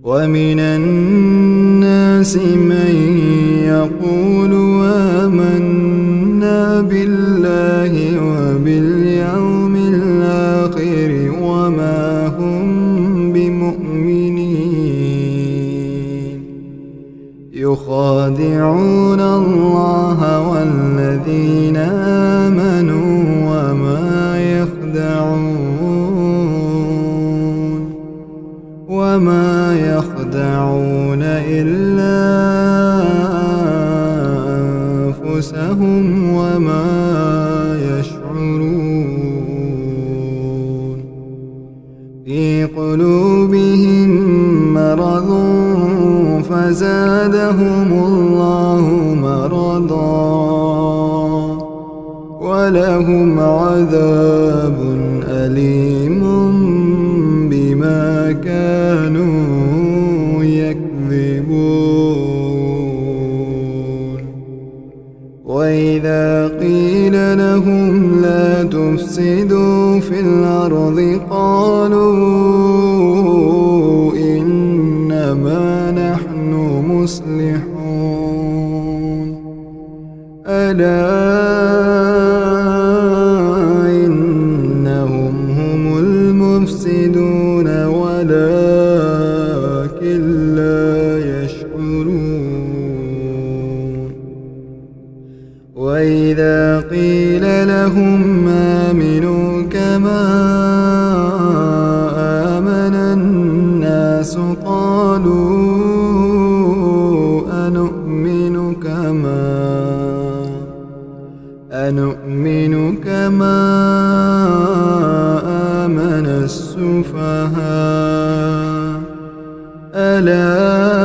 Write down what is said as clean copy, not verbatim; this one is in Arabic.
ومن الناس من يقول آمنا بالله وباليوم الآخر وما هم بمؤمنين يخادعون الله والذين آمنوا وما يخدعون إلا أنفسهم وما يشعرون في قلوبهم مرض فزادهم الله مرضا ولهم عذاب أليم بما كانوا يكذبون وإذا قيل لهم لا تفسدوا في الأرض قالوا إنما نحن مصلحون ألا إنهم هم المفسدون ولكن لا يشعرون وإذا قيل لهم آمنوا كما آمن الناس قالوا أنؤمن كما آمن السفهاء ألا